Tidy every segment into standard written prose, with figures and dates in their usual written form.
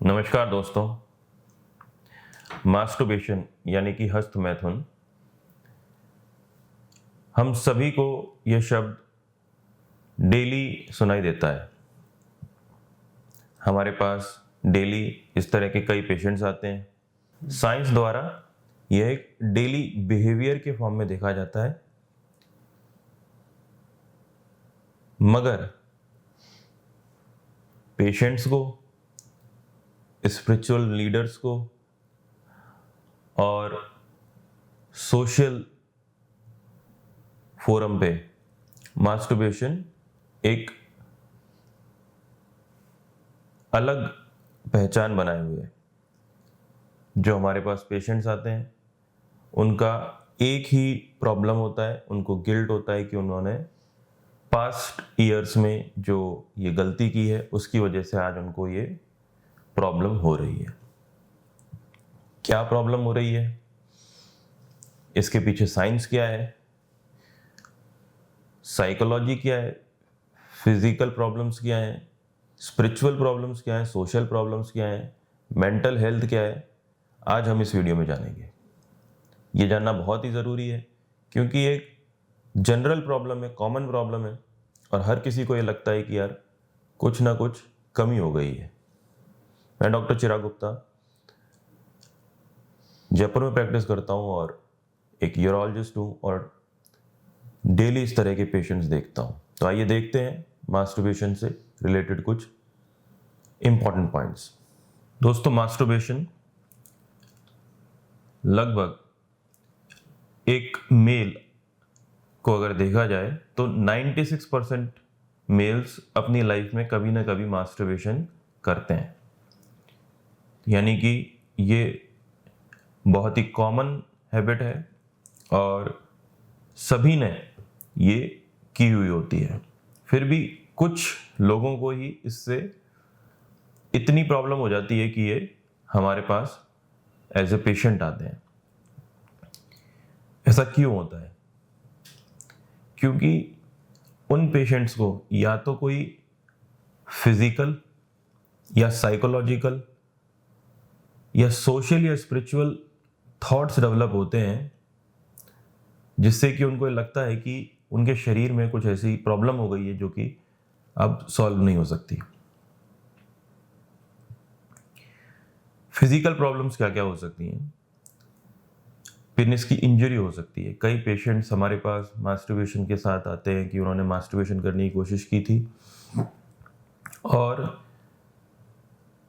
नमस्कार दोस्तों। मास्टरबेशन यानी कि हस्त मैथुन, हम सभी को यह शब्द डेली सुनाई देता है। हमारे पास डेली इस तरह के कई पेशेंट्स आते हैं। साइंस द्वारा यह एक डेली बिहेवियर के फॉर्म में देखा जाता है, मगर पेशेंट्स को, स्पिरिचुअल लीडर्स को और सोशल फोरम पे मास्टरबेशन एक अलग पहचान बनाए हुए है। जो हमारे पास पेशेंट्स आते हैं उनका एक ही प्रॉब्लम होता है, उनको गिल्ट होता है कि उन्होंने पास्ट ईयर्स में जो ये गलती की है उसकी वजह से आज उनको ये प्रॉब्लम हो रही है। क्या प्रॉब्लम हो रही है, इसके पीछे साइंस क्या है, साइकोलॉजी क्या है, फिजिकल प्रॉब्लम्स क्या हैं, स्पिरिचुअल प्रॉब्लम्स क्या हैं, सोशल प्रॉब्लम्स क्या हैं, मेंटल हेल्थ क्या है, आज हम इस वीडियो में जानेंगे। ये जानना बहुत ही ज़रूरी है क्योंकि एक जनरल प्रॉब्लम है, कॉमन प्रॉब्लम है और हर किसी को ये लगता है कि यार कुछ ना कुछ कमी हो गई है। मैं डॉक्टर चिराग गुप्ता जयपुर में प्रैक्टिस करता हूँ और एक यूरोलॉजिस्ट हूँ और डेली इस तरह के पेशेंट्स देखता हूँ। तो आइए देखते हैं मास्टरबेशन से रिलेटेड कुछ इंपॉर्टेंट पॉइंट्स। दोस्तों, मास्टरबेशन लगभग एक मेल को अगर देखा जाए तो 96% मेल्स अपनी लाइफ में कभी ना कभी मास्टरबेशन करते हैं, यानी कि ये बहुत ही कॉमन हैबिट है और सभी ने ये की हुई होती है। फिर भी कुछ लोगों को ही इससे इतनी प्रॉब्लम हो जाती है कि ये हमारे पास एज ए पेशेंट आते हैं। ऐसा क्यों होता है? क्योंकि उन पेशेंट्स को या तो कोई फिजिकल या साइकोलॉजिकल या सोशल या स्पिरिचुअल थॉट्स डेवलप होते हैं जिससे कि उनको लगता है कि उनके शरीर में कुछ ऐसी प्रॉब्लम हो गई है जो कि अब सॉल्व नहीं हो सकती। फिजिकल प्रॉब्लम्स क्या क्या हो सकती हैं? पेनिस की इंजरी हो सकती है। कई पेशेंट्स हमारे पास मास्टरबेशन के साथ आते हैं कि उन्होंने मास्टरबेशन करने की कोशिश की थी और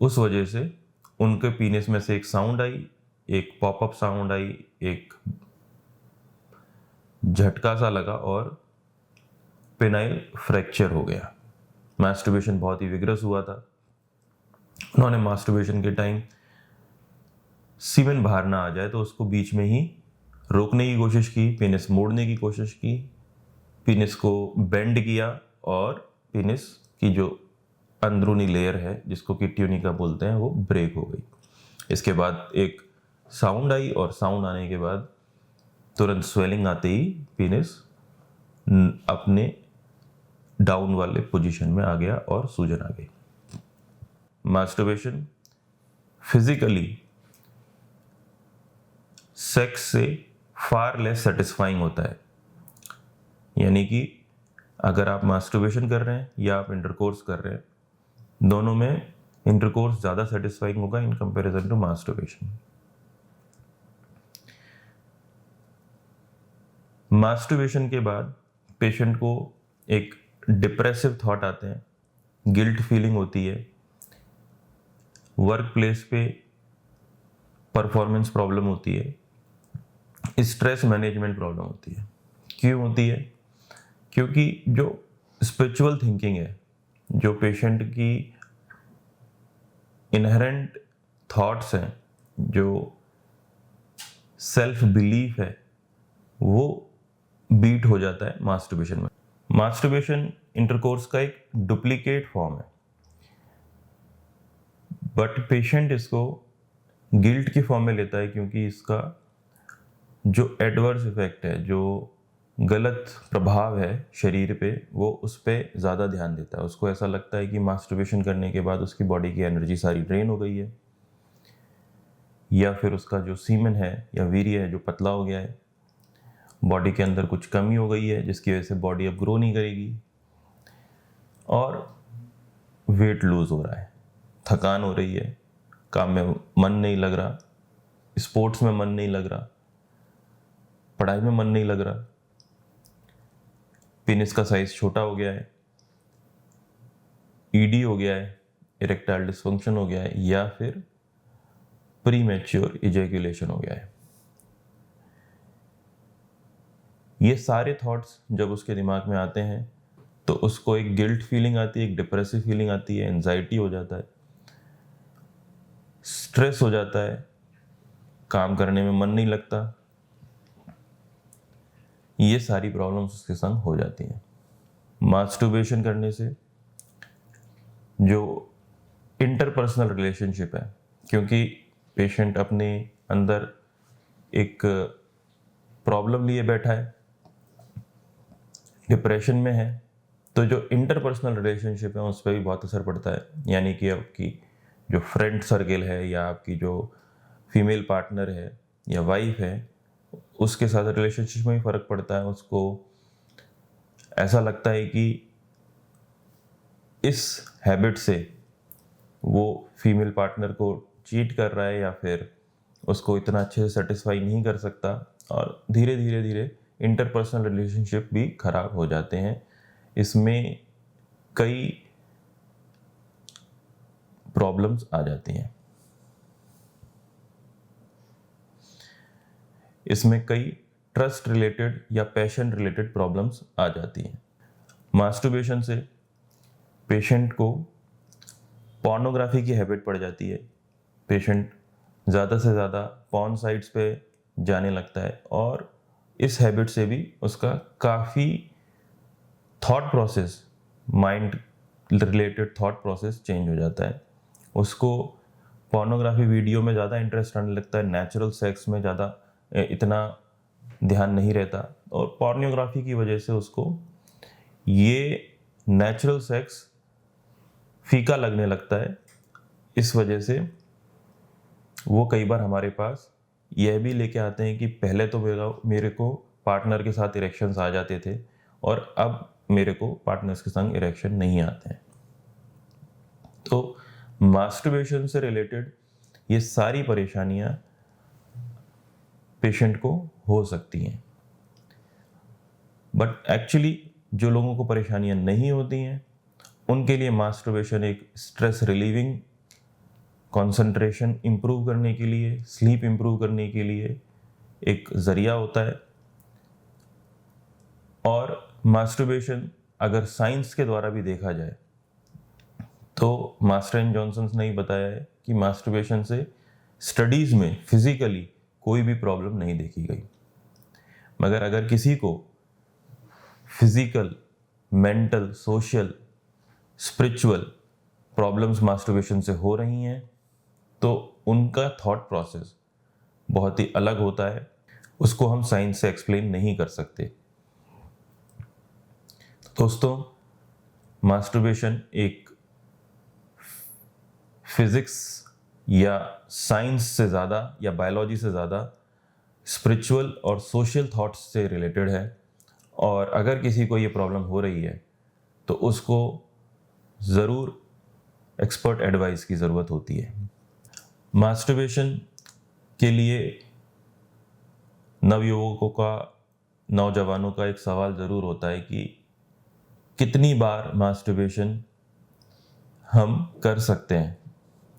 उस वजह से उनके पीनिस में से एक साउंड आई, एक पॉपअप साउंड आई, एक झटका सा लगा और पेनाइल फ्रैक्चर हो गया। मास्टरबेशन बहुत ही विग्रस हुआ था। उन्होंने मास्टरबेशन के टाइम सीमेन बाहर ना आ जाए तो उसको बीच में ही रोकने की कोशिश की, पेनिस मोड़ने की कोशिश की, पेनिस को बेंड किया और पेनिस की जो अंदरूनी लेयर है जिसको कि ट्यूनिका बोलते हैं वो ब्रेक हो गई। इसके बाद एक साउंड आई और साउंड आने के बाद तुरंत स्वेलिंग आते ही पेनिस अपने डाउन वाले पोजीशन में आ गया और सूजन आ गई। मास्टरबेशन फिजिकली सेक्स से फार लेस सेटिस्फाइंग होता है, यानी कि अगर आप मास्टरबेशन कर रहे हैं या आप इंटरकोर्स कर रहे हैं, दोनों में इंटरकोर्स ज़्यादा सेटिस्फाइंग होगा in comparison to masturbation. Masturbation के बाद पेशेंट को एक डिप्रेसिव थॉट आते हैं, गिल्ट फीलिंग होती है, वर्क प्लेस पे परफॉर्मेंस प्रॉब्लम होती है, स्ट्रेस मैनेजमेंट प्रॉब्लम होती है। क्यों होती है? क्योंकि जो स्पिरिचुअल थिंकिंग है, जो पेशेंट की इनहेरेंट थॉट्स हैं, जो सेल्फ बिलीफ है, वो बीट हो जाता है मास्टरबेशन में। मास्टरबेशन इंटरकोर्स का एक डुप्लीकेट फॉर्म है, बट पेशेंट इसको गिल्ट की फॉर्म में लेता है क्योंकि इसका जो एडवर्स इफेक्ट है, जो गलत प्रभाव है शरीर पे, वो उस पर ज़्यादा ध्यान देता है। उसको ऐसा लगता है कि मास्टरबेशन करने के बाद उसकी बॉडी की एनर्जी सारी ड्रेन हो गई है, या फिर उसका जो सीमन है या वीर्य है जो पतला हो गया है, बॉडी के अंदर कुछ कमी हो गई है जिसकी वजह से बॉडी अब ग्रो नहीं करेगी, और वेट लूज हो रहा है, थकान हो रही है, काम में मन नहीं लग रहा, स्पोर्ट्स में मन नहीं लग रहा, पढ़ाई में मन नहीं लग रहा, पेनिस का साइज छोटा हो गया है, ईडी हो गया है, इरेक्टाइल डिसफंक्शन हो गया है, या फिर प्रीमैच्योर इजैक्यूलेशन हो गया है। ये सारे थॉट्स जब उसके दिमाग में आते हैं तो उसको एक गिल्ट फीलिंग आती है, एक डिप्रेसिव फीलिंग आती है, एंजाइटी हो जाता है, स्ट्रेस हो जाता है, काम करने में मन नहीं लगता। ये सारी प्रॉब्लम्स उसके संग हो जाती हैं। मास्टरबेशन करने से जो इंटरपर्सनल रिलेशनशिप है, क्योंकि पेशेंट अपने अंदर एक प्रॉब्लम लिए बैठा है, डिप्रेशन में है, तो जो इंटरपर्सनल रिलेशनशिप है उस पर भी बहुत असर पड़ता है। यानी कि आपकी जो फ्रेंड सर्कल है या आपकी जो फीमेल पार्टनर है या वाइफ है, उसके साथ रिलेशनशिप में भी फ़र्क पड़ता है। उसको ऐसा लगता है कि इस हैबिट से वो फीमेल पार्टनर को चीट कर रहा है या फिर उसको इतना अच्छे से सेटिस्फाई नहीं कर सकता, और धीरे धीरे धीरे इंटरपर्सनल रिलेशनशिप भी खराब हो जाते हैं। इसमें कई प्रॉब्लम्स आ जाती हैं। इसमें कई ट्रस्ट रिलेटेड या पैशन रिलेटेड प्रॉब्लम्स आ जाती हैं। मास्टरबेशन से पेशेंट को पॉर्नोग्राफी की हैबिट पड़ जाती है। पेशेंट ज़्यादा से ज़्यादा पॉर्न साइट्स पे जाने लगता है, और इस हैबिट से भी उसका काफ़ी thought process, mind related thought process change हो जाता है। उसको पॉर्नोग्राफी वीडियो में ज़्यादा इंटरेस्ट आने लगता है, नेचुरल सेक्स में ज़्यादा इतना ध्यान नहीं रहता, और पॉर्नोग्राफी की वजह से उसको ये नेचुरल सेक्स फीका लगने लगता है। इस वजह से वो कई बार हमारे पास यह भी लेके आते हैं कि पहले तो मेरे को पार्टनर के साथ इरेक्शंस आ जाते थे, और अब मेरे को पार्टनर्स के संग इरेक्शन नहीं आते हैं। तो मास्टरबेशन से रिलेटेड ये सारी परेशानियां पेशेंट को हो सकती हैं, बट एक्चुअली जो लोगों को परेशानियां नहीं होती हैं उनके लिए मास्टरबेशन एक स्ट्रेस रिलीविंग, कंसंट्रेशन इंप्रूव करने के लिए, स्लीप इंप्रूव करने के लिए एक ज़रिया होता है। और मास्टरबेशन अगर साइंस के द्वारा भी देखा जाए तो मास्टर एंड जॉनसन ने ही बताया है कि मास्टरबेशन से स्टडीज़ में फिजिकली कोई भी प्रॉब्लम नहीं देखी गई। मगर अगर किसी को physical, mental, social, spiritual problems masturbation से हो रही हैं तो उनका थॉट प्रोसेस बहुत ही अलग होता है, उसको हम साइंस से एक्सप्लेन नहीं कर सकते। दोस्तों, मास्टरबेशन एक फिजिक्स या साइंस से ज़्यादा या बायोलॉजी से ज़्यादा स्पिरिचुअल और सोशल थॉट्स से रिलेटेड है, और अगर किसी को ये प्रॉब्लम हो रही है तो उसको ज़रूर एक्सपर्ट एडवाइस की ज़रूरत होती है। मास्टरबेशन के लिए नवयुवकों का, नौजवानों का एक सवाल ज़रूर होता है कि कितनी बार मास्टरबेशन हम कर सकते हैं।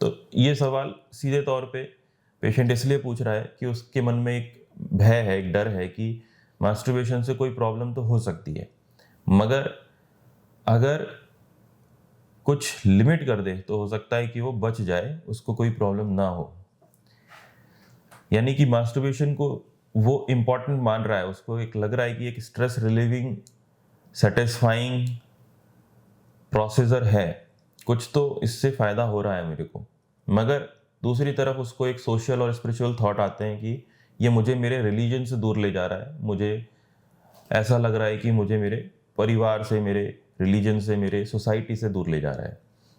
तो ये सवाल सीधे तौर पे पेशेंट इसलिए पूछ रहा है कि उसके मन में एक भय है, एक डर है कि मास्टरबेशन से कोई प्रॉब्लम तो हो सकती है, मगर अगर कुछ लिमिट कर दे तो हो सकता है कि वो बच जाए, उसको कोई प्रॉब्लम ना हो। यानी कि मास्टरबेशन को वो इम्पॉर्टेंट मान रहा है, उसको एक लग रहा है कि एक स्ट्रेस रिलीविंग, सेटिस्फाइंग प्रोसीजर है, कुछ तो इससे फ़ायदा हो रहा है मेरे को। मगर दूसरी तरफ उसको एक सोशल और स्पिरिचुअल थॉट आते हैं कि ये मुझे मेरे रिलीजन से दूर ले जा रहा है, मुझे ऐसा लग रहा है कि मुझे मेरे परिवार से, मेरे रिलीजन से, मेरे सोसाइटी से दूर ले जा रहा है।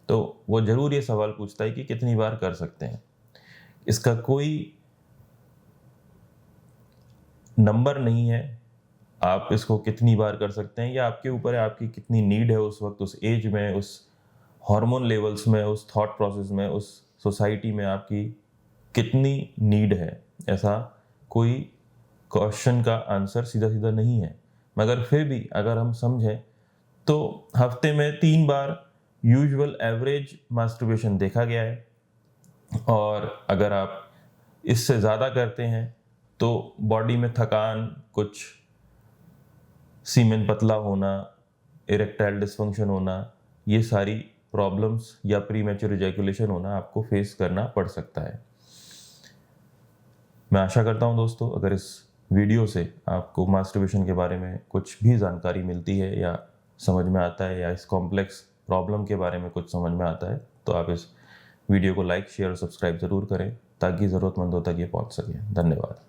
तो वो ज़रूर ये सवाल पूछता है कि कितनी बार कर सकते हैं। इसका कोई नंबर नहीं है, आप इसको कितनी बार कर सकते हैं या आपके ऊपर है, आपकी कितनी नीड है उस वक्त, उस एज में, उस हार्मोन लेवल्स में, उस थॉट प्रोसेस में, उस सोसाइटी में आपकी कितनी नीड है। ऐसा कोई क्वेश्चन का आंसर सीधा सीधा नहीं है, मगर फिर भी अगर हम समझें तो हफ्ते में 3 बार यूजुअल एवरेज मास्टरबेशन देखा गया है। और अगर आप इससे ज़्यादा करते हैं तो बॉडी में थकान, कुछ सीमेन पतला होना, इरेक्टाइल डिस्फंक्शन होना, ये सारी प्रॉब्लम्स या प्रीमैच्योर इजैकुलेशन होना आपको फेस करना पड़ सकता है। मैं आशा करता हूं दोस्तों, अगर इस वीडियो से आपको मास्टरबेशन के बारे में कुछ भी जानकारी मिलती है या समझ में आता है, या इस कॉम्प्लेक्स प्रॉब्लम के बारे में कुछ समझ में आता है, तो आप इस वीडियो को लाइक, शेयर और सब्सक्राइब ज़रूर करें ताकि ज़रूरतमंदों तक ये पहुंच सके। धन्यवाद।